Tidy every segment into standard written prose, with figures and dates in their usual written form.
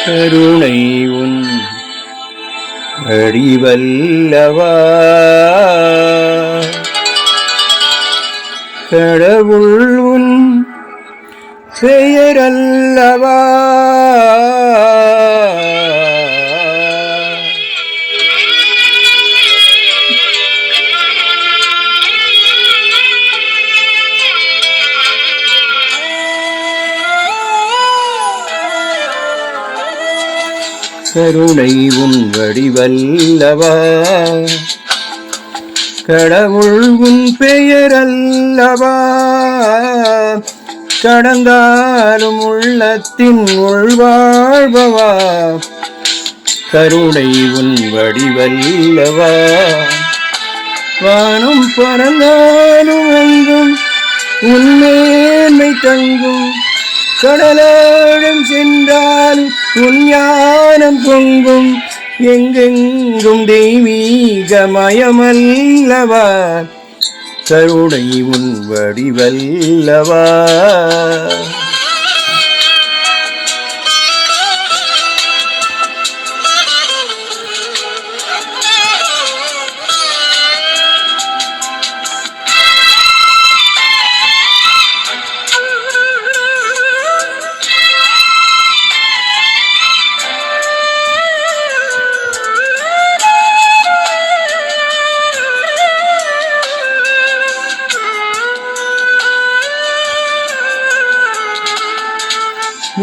கருணை உன் வடிவல்லவா, கடவுள் உன் பெயரல்லவா, கருணை உன் வடிவல்லவா, கடவுள் உன் பெயரல்லவா, கடந்தாலும் உள்ளத்தின் உள்வாழ்பவா, கருணை உன் வடிவல்லவா, வானம் பறந்தாலும் எங்கும் உன்மேன்மை தங்கும், கடலாழம் சென்றாலும் உன் ஞானம் பொங்கும், எங்கெங்கும் தெய்வீகமயமல்லவா, கருணை உன் வடிவல்லவா.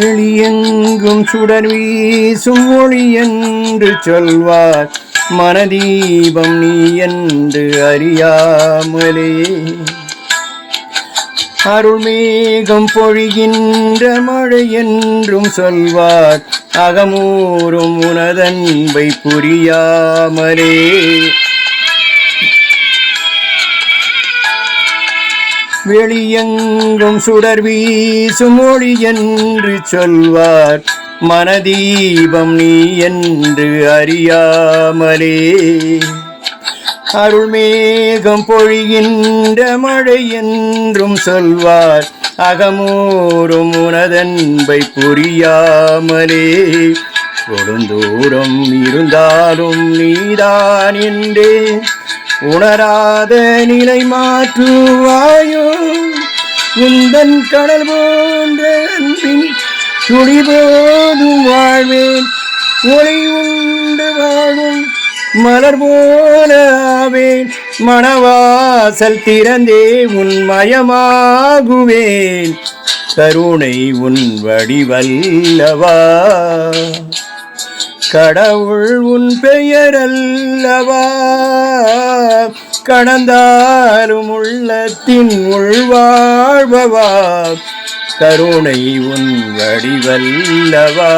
வெளியெங்கும் சுடர் வீசும் ஒளி என்று சொல்வார், மனதீபம் நீ என்று அறியாமலே, அருள்மேகம் பொழிகின்ற மழை என்றும் சொல்வார், அகமூறும் உனதன்பை புரியாமலே, வெளியெங்கும் சுடர் வீசும் ஒளி என்று சொல்வார், மனதீபம் நீ என்று அறியாமலே, அருள்மேகம் பொழிகின்ற மழை என்றும் சொல்வார், அகமூறும் உனதன்பை புரியாமலே, கொடுந்தூரம் இருந்தாலும் நீதான் என்றே உணராத நிலை மாற்றுவாயோ, உந்தன் கடல் போன்ற அன்பின் துளிபோதும் வாழ்வேன், ஒளி உண்டு வாழும் மலர் போல ஆவேன், மணவாசல் திறந்தே உன்மயமாகுவேன், கருணை உன் வடிவல்லவா, கடவுள் உன் பெயரல்லவா, கடந்தாலும் உள்ளத்தின் உள்வாழ்பவா, கருணை உன் வடிவல்லவா.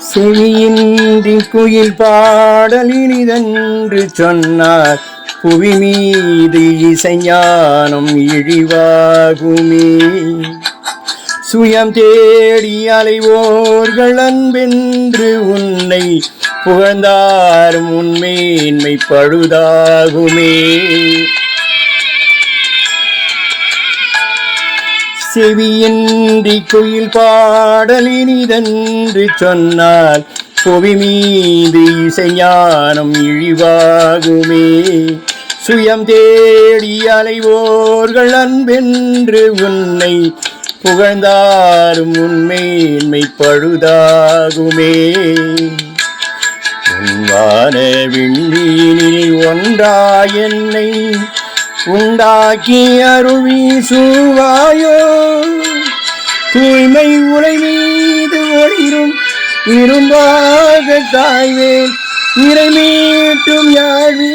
செவியின்றி குயில் பாடல் இனிதென்று சொன்னார், புவி மீது இசைஞானம் இழிவாகுமே, சுயம் தேடி அலைவோர்கள் அன்பென்று உன்னை புகழ்ந்தாரும் உன்மேன்மை பழுதாகுமே, செவியின்றி குயில் பாடல் இனிதென்று சொன்னால், புவி மீது இசைஞானம் இழிவாகுமே, சுயம் தேடி அலைவோர்கள் அன்பென்று உன்னை புகழ்ந்தாரும் உன்மேன்மை பழுதாகுமே, உன்வான விண்ணினில் ஒன்றாய் என்னை உண்டாக்கி அருள் வீசுவாயோ, தூய்மை உலை மீது ஒளிரும் இரும்பாக தாய்வேன், இறை மீட்டும் யாழ்வி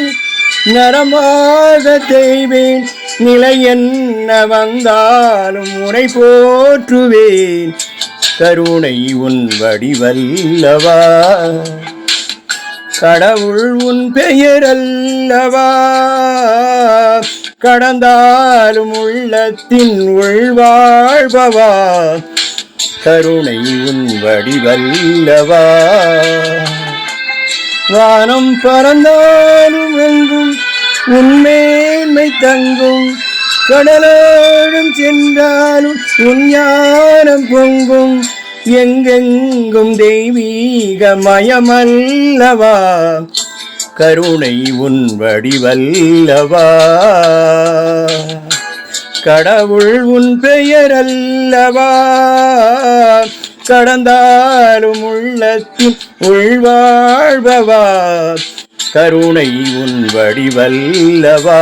நரமாக தேய்வேன், நிலை என்ன வந்தாலும் உனை போற்றுவேன் கருணை உன் வடிவல்லவா கடவுள் உன் பெயரல்லவா கடந்தாலும் உள்ளத்தின் உள்வாழ்பவா கருணை உன் வடிவல்லவா வானம் பறந்தாலும் எங்கும் உன்மேன்மை தங்கும் கடலாடும் சென்றாலும் உன் ஞானம் பொங்கும் எங்கெங்கும் தெய்வீக மயமல்லவா கருணை உன் வடிவல்லவா கடவுள் உன் பெயரல்லவா கடந்தாலும் உள்ளத்தின் உள்வாழ்பவா கருணை உன் வடிவல்லவா